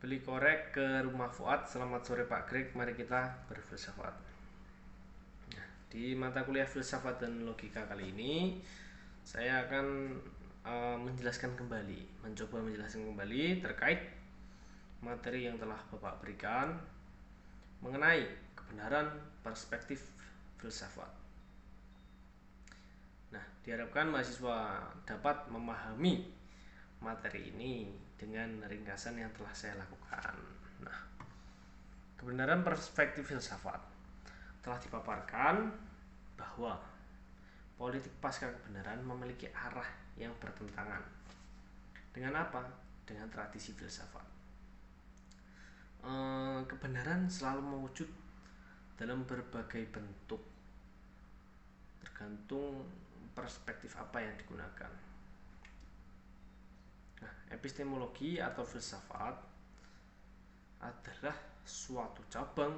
Beli korek ke rumah Fuad. Selamat sore Pak Greg, mari kita berfilsafat. Nah, di mata kuliah filsafat dan logika kali ini saya akan mencoba menjelaskan kembali terkait materi yang telah Bapak berikan mengenai kebenaran perspektif filsafat. Nah, diharapkan mahasiswa dapat memahami materi ini dengan ringkasan yang telah saya lakukan. Nah, kebenaran perspektif filsafat telah dipaparkan bahwa politik pasca kebenaran memiliki arah yang bertentangan dengan apa? Dengan tradisi filsafat. Kebenaran selalu mewujud dalam berbagai bentuk, tergantung perspektif apa yang digunakan. Nah, epistemologi atau filsafat adalah suatu cabang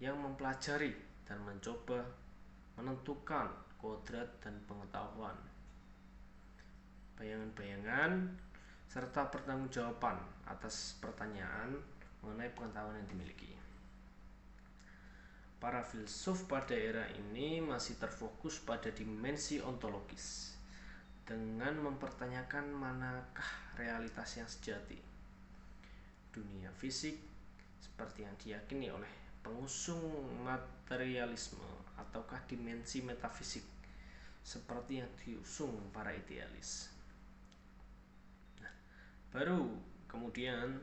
yang mempelajari dan mencoba menentukan kodrat dan pengetahuan, bayangan-bayangan, serta pertanggungjawaban atas pertanyaan mengenai pengetahuan yang dimiliki. Para filsuf pada era ini masih terfokus pada dimensi ontologis dengan mempertanyakan manakah realitas yang sejati. Dunia fisik seperti yang diyakini oleh pengusung materialisme ataukah dimensi metafisik seperti yang diusung para idealis. Nah, baru kemudian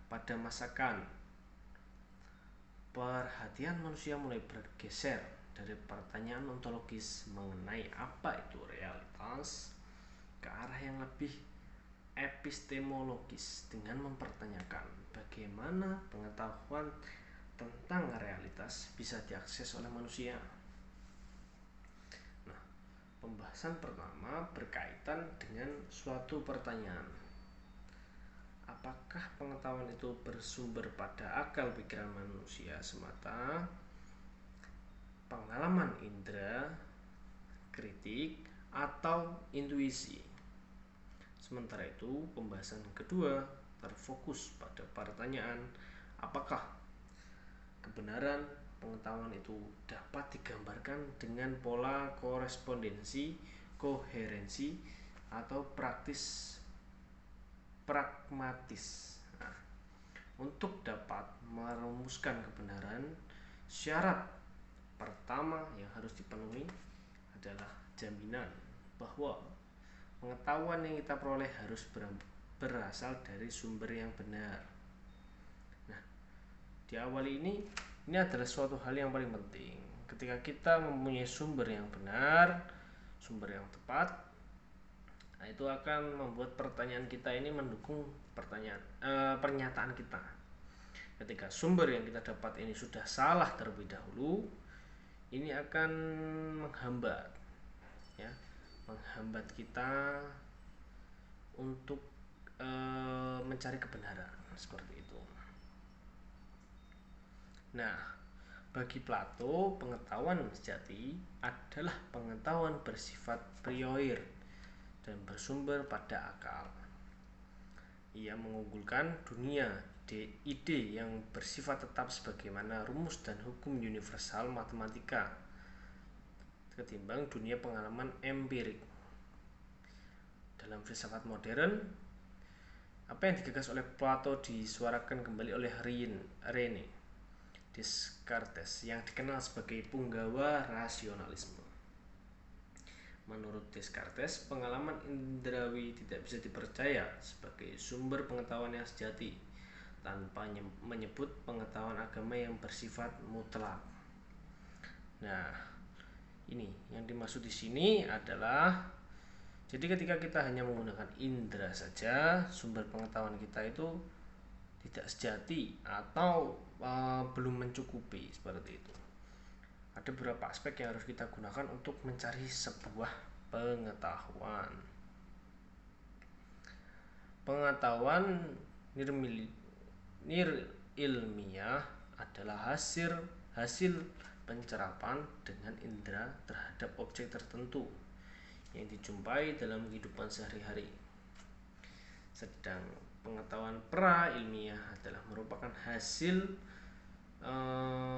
pada masa Kant, perhatian manusia mulai bergeser dari pertanyaan ontologis mengenai apa itu realitas ke arah yang lebih epistemologis dengan mempertanyakan bagaimana pengetahuan tentang realitas bisa diakses oleh manusia. Nah, pembahasan pertama berkaitan dengan suatu pertanyaan. Apakah pengetahuan itu bersumber pada akal pikiran manusia semata, pengalaman indera, kritik, atau intuisi? Sementara itu, pembahasan kedua terfokus pada pertanyaan apakah kebenaran pengetahuan itu dapat digambarkan dengan pola korespondensi, koherensi, atau pragmatis. Nah, untuk dapat merumuskan kebenaran, syarat pertama yang harus dipenuhi adalah jaminan bahwa pengetahuan yang kita peroleh harus berasal dari sumber yang benar. Nah, di awal ini adalah suatu hal yang paling penting. Ketika kita mempunyai sumber yang benar, sumber yang tepat, nah itu akan membuat pertanyaan kita ini mendukung pernyataan kita. Ketika sumber yang kita dapat ini sudah salah terlebih dahulu, ini akan menghambat kita untuk mencari kebenaran seperti itu. Nah, bagi Plato, pengetahuan sejati adalah pengetahuan bersifat prior dan bersumber pada akal. Ia mengunggulkan dunia ide yang bersifat tetap sebagaimana rumus dan hukum universal matematika ketimbang dunia pengalaman empirik. Dalam filsafat modern, apa yang digagas oleh Plato disuarakan kembali oleh René Descartes yang dikenal sebagai punggawa rasionalisme. Menurut Descartes, pengalaman indrawi tidak bisa dipercaya sebagai sumber pengetahuan yang sejati tanpa menyebut pengetahuan agama yang bersifat mutlak. Nah, ini yang dimaksud di sini adalah jadi ketika kita hanya menggunakan indera saja, sumber pengetahuan kita itu tidak sejati atau belum mencukupi seperti itu. Ada beberapa aspek yang harus kita gunakan untuk mencari sebuah pengetahuan. Pengetahuan nilmiah adalah hasil pencerapan dengan indera terhadap objek tertentu yang dijumpai dalam kehidupan sehari-hari. pengetahuan pra-ilmiah adalah merupakan hasil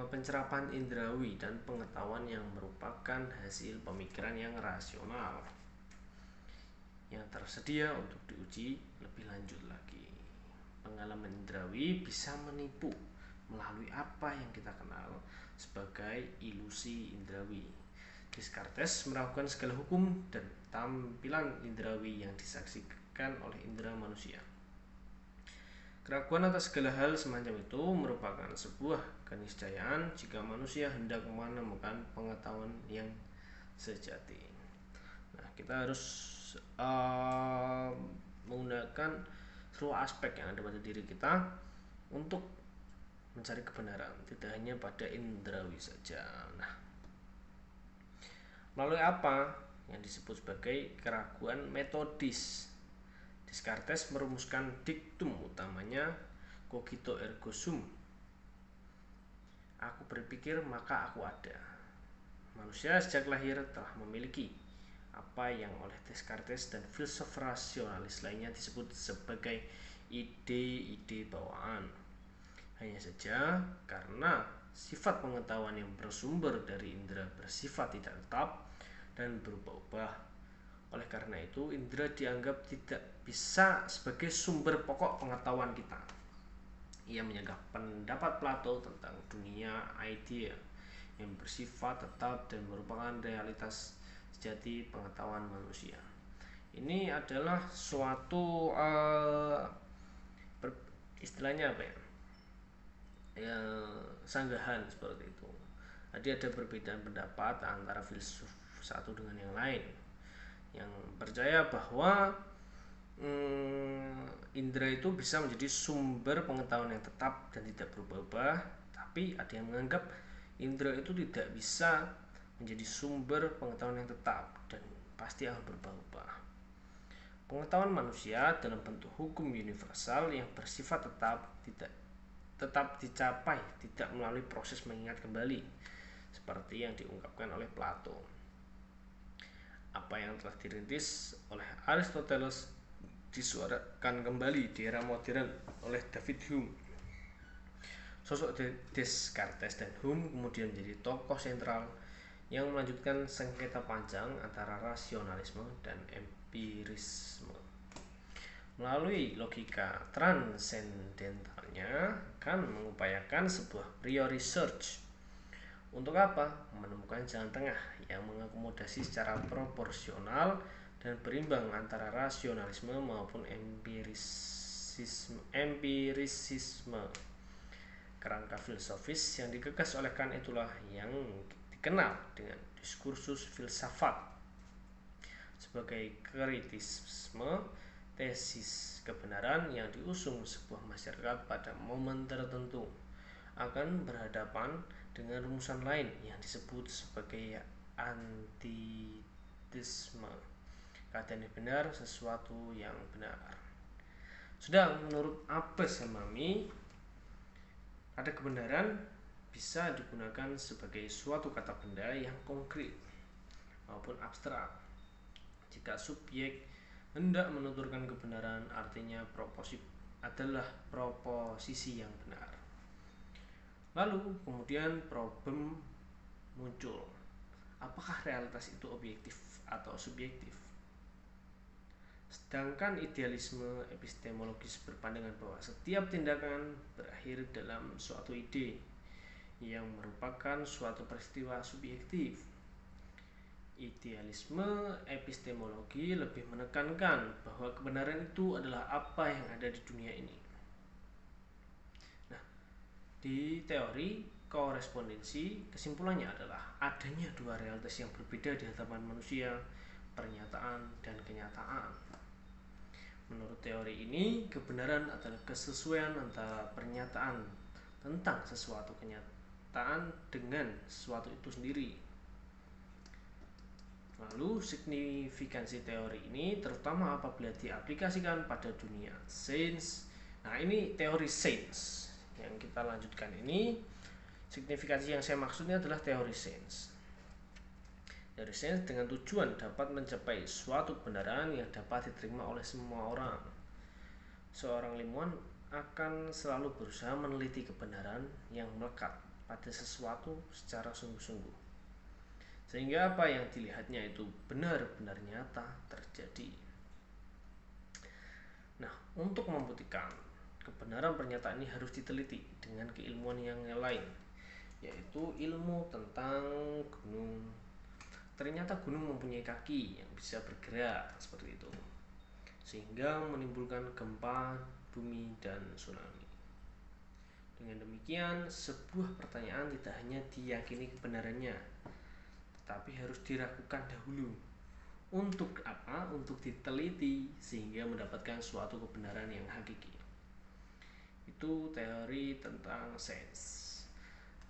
pencerapan indrawi dan pengetahuan yang merupakan hasil pemikiran yang rasional yang tersedia untuk diuji lebih lanjut lagi. Pengalaman indrawi bisa menipu melalui apa yang kita kenal sebagai ilusi indrawi. Descartes meragukan segala hukum dan tampilan indrawi yang disaksikan oleh indera manusia. Keraguan atas segala hal semacam itu merupakan sebuah keniscayaan jika manusia hendak menemukan pengetahuan yang sejati. Nah, kita harus menggunakan seluruh aspek yang ada pada diri kita untuk mencari kebenaran, tidak hanya pada indrawi saja. Nah, melalui apa yang disebut sebagai keraguan metodis, Descartes merumuskan diktum utamanya cogito ergo sum. Aku berpikir maka aku ada. Manusia sejak lahir telah memiliki apa yang oleh Descartes dan filsuf rasionalis lainnya disebut sebagai ide-ide bawaan. Hanya saja karena sifat pengetahuan yang bersumber dari indera bersifat tidak tetap dan berubah-ubah. Oleh karena itu, indera dianggap tidak bisa sebagai sumber pokok pengetahuan kita. Ia menyanggah pendapat Plato tentang dunia idea yang bersifat tetap dan merupakan realitas sejati pengetahuan manusia. Ini adalah suatu istilahnya apa ya, sanggahan seperti itu. Jadi ada perbedaan pendapat antara filsuf satu dengan yang lain yang percaya bahwa indera itu bisa menjadi sumber pengetahuan yang tetap dan tidak berubah-ubah, tapi ada yang menganggap indera itu tidak bisa menjadi sumber pengetahuan yang tetap dan pasti akan berubah-ubah. Pengetahuan manusia dalam bentuk hukum universal yang bersifat tetap dicapai tidak melalui proses mengingat kembali seperti yang diungkapkan oleh Plato. Apa yang telah dirintis oleh Aristoteles disuarakan kembali di era modern oleh David Hume. Sosok Descartes dan Hume kemudian menjadi tokoh sentral yang melanjutkan sengketa panjang antara rasionalisme dan empirisme. Melalui logika transendentalnya akan mengupayakan sebuah priori search. Untuk apa? Menemukan jalan tengah yang mengakomodasi secara proporsional dan berimbang antara rasionalisme maupun empirisisme. Kerangka filosofis yang digagas oleh Kant itulah yang dikenal dengan diskursus filsafat sebagai kritisisme tesis kebenaran yang diusung sebuah masyarakat pada momen tertentu akan berhadapan dengan rumusan lain yang disebut sebagai antitisme. Keadaan yang benar, sesuatu yang benar. Sedang menurut Abbas Hamami, ada kebenaran bisa digunakan sebagai suatu kata benda yang konkret maupun abstrak. Jika subjek hendak menuturkan kebenaran, artinya adalah proposisi yang benar. Lalu kemudian problem muncul. Apakah realitas itu objektif atau subjektif? Sedangkan idealisme epistemologis berpandangan bahwa setiap tindakan berakhir dalam suatu ide yang merupakan suatu peristiwa subjektif. Idealisme epistemologi lebih menekankan bahwa kebenaran itu adalah apa yang ada di dunia ini. Nah, di teori korespondensi kesimpulannya adalah adanya dua realitas yang berbeda di hadapan manusia, pernyataan dan kenyataan. Menurut teori ini, kebenaran adalah kesesuaian antara pernyataan tentang sesuatu kenyataan dengan sesuatu itu sendiri. Lalu signifikansi teori ini terutama apabila diaplikasikan pada dunia sains. Nah, ini teori sains yang kita lanjutkan ini. Signifikansi yang saya maksudnya adalah teori sains. Teori sains dengan tujuan dapat mencapai suatu kebenaran yang dapat diterima oleh semua orang. Seorang ilmuwan akan selalu berusaha meneliti kebenaran yang melekat pada sesuatu secara sungguh-sungguh, sehingga apa yang dilihatnya itu benar-benar nyata terjadi. Nah, untuk membuktikan kebenaran pernyataan ini harus diteliti dengan keilmuan yang lain, yaitu ilmu tentang gunung. Ternyata gunung mempunyai kaki yang bisa bergerak seperti itu, sehingga menimbulkan gempa bumi dan tsunami. Dengan demikian, sebuah pertanyaan tidak hanya diyakini kebenarannya, tetapi harus diragukan dahulu. Untuk apa? Untuk diteliti sehingga mendapatkan suatu kebenaran yang hakiki. Itu teori tentang sains.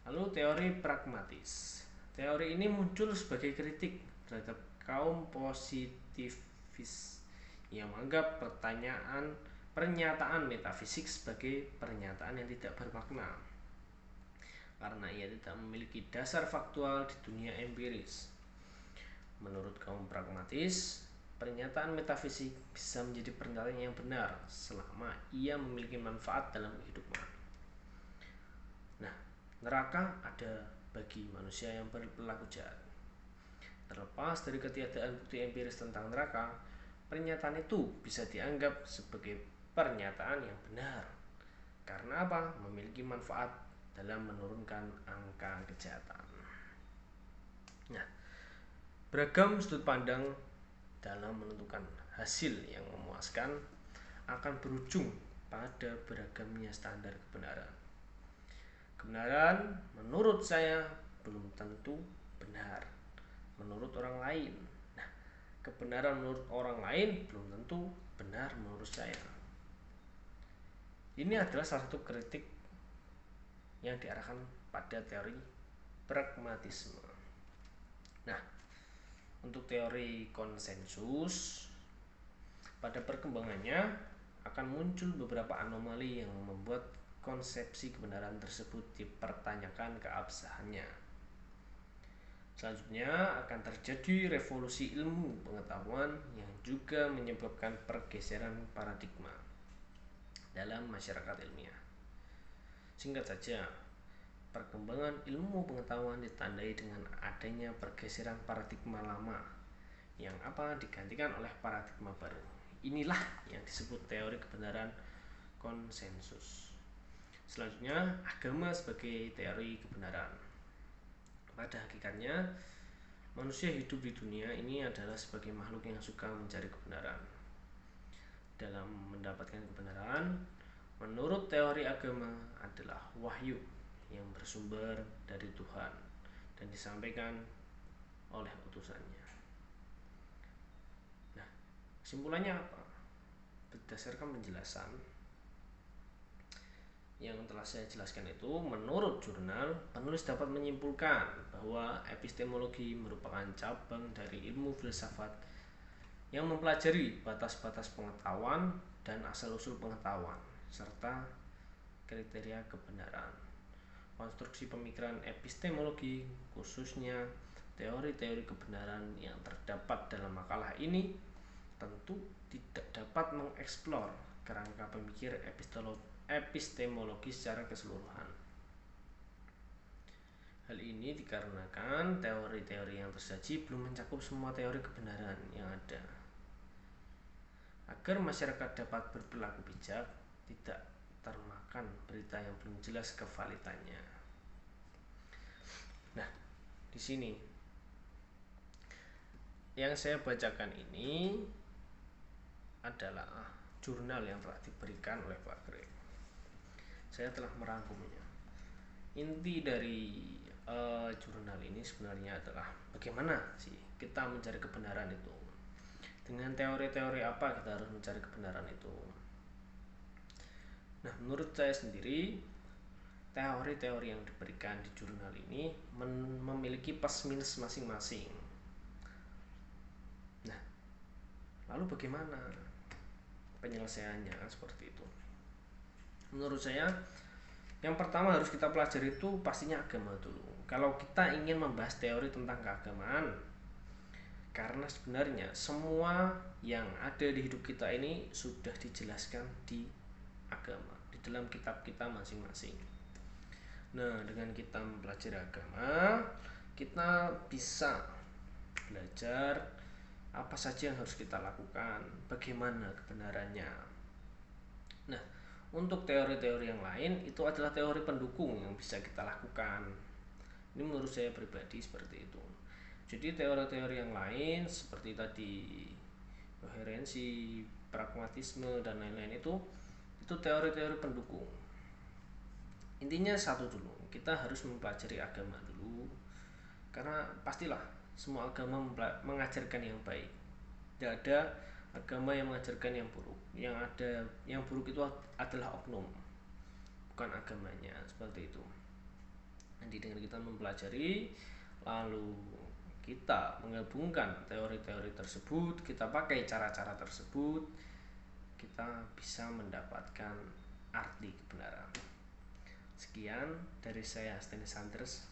Lalu teori pragmatis. Teori ini muncul sebagai kritik terhadap kaum positivis yang menganggap pernyataan metafisik sebagai pernyataan yang tidak bermakna karena ia tidak memiliki dasar faktual di dunia empiris. Menurut kaum pragmatis, pernyataan metafisik bisa menjadi pernyataan yang benar selama ia memiliki manfaat dalam kehidupan. Nah, neraka ada bagi manusia yang berperilaku jahat. Terlepas dari ketiadaan bukti empiris tentang neraka, pernyataan itu bisa dianggap sebagai pernyataan yang benar. Karena apa? Memiliki manfaat dalam menurunkan angka kejahatan. Nah, beragam sudut pandang dalam menentukan hasil yang memuaskan akan berujung pada beragamnya standar kebenaran. Kebenaran menurut saya belum tentu benar menurut orang lain. Nah, kebenaran menurut orang lain belum tentu benar menurut saya. Ini adalah salah satu kritik yang diarahkan pada teori pragmatisme. Nah, untuk teori konsensus, pada perkembangannya akan muncul beberapa anomali yang membuat konsepsi kebenaran tersebut dipertanyakan keabsahannya. Selanjutnya akan terjadi revolusi ilmu pengetahuan yang juga menyebabkan pergeseran paradigma dalam masyarakat ilmiah. Singkat saja, perkembangan ilmu pengetahuan ditandai dengan adanya pergeseran paradigma lama yang digantikan oleh paradigma baru. Inilah yang disebut teori kebenaran konsensus. Selanjutnya, agama sebagai teori kebenaran. Pada hakikatnya, manusia hidup di dunia ini adalah sebagai makhluk yang suka mencari kebenaran. Dalam mendapatkan kebenaran, menurut teori agama adalah wahyu yang bersumber dari Tuhan dan disampaikan oleh utusannya. Nah, kesimpulannya apa? Berdasarkan penjelasan yang telah saya jelaskan itu, menurut jurnal, penulis dapat menyimpulkan bahwa epistemologi merupakan cabang dari ilmu filsafat yang mempelajari batas-batas pengetahuan dan asal-usul pengetahuan serta kriteria kebenaran. Konstruksi pemikiran epistemologi, khususnya teori-teori kebenaran yang terdapat dalam makalah ini, tentu tidak dapat mengeksplor kerangka pemikir epistemologi secara keseluruhan. Hal ini dikarenakan teori-teori yang tersaji belum mencakup semua teori kebenaran yang ada. Agar masyarakat dapat berperilaku bijak, tidak termakan berita yang belum jelas kevalitannya. Nah, di sini yang saya bacakan ini adalah jurnal yang telah diberikan oleh Pak Greg. Saya telah merangkumnya. Inti dari jurnal ini sebenarnya adalah bagaimana sih kita mencari kebenaran itu. Dengan teori-teori apa kita harus mencari kebenaran itu. Nah, menurut saya sendiri, teori-teori yang diberikan di jurnal ini memiliki plus minus masing-masing. Nah, lalu bagaimana penyelesaiannya seperti itu? Menurut saya, yang pertama harus kita pelajari itu pastinya agama dulu. Kalau kita ingin membahas teori tentang keagamaan, Karena sebenarnya semua yang ada di hidup kita ini sudah dijelaskan di agama, di dalam kitab kita masing-masing. Nah, dengan kita mempelajari agama, kita bisa belajar apa saja yang harus kita lakukan, bagaimana kebenarannya. Nah, untuk teori-teori yang lain itu adalah teori pendukung yang bisa kita lakukan. Ini menurut saya pribadi seperti itu. Jadi teori-teori yang lain seperti tadi koherensi, pragmatisme dan lain-lain itu teori-teori pendukung. Intinya satu dulu, kita harus mempelajari agama dulu. Karena pastilah semua agama mengajarkan yang baik. Tidak ada agama yang mengajarkan yang buruk. Yang ada yang buruk itu adalah oknum, bukan agamanya, seperti itu. Nanti dengan kita mempelajari, lalu kita menggabungkan teori-teori tersebut, kita pakai cara-cara tersebut, kita bisa mendapatkan arti kebenaran. Sekian dari saya, Steny Sanders.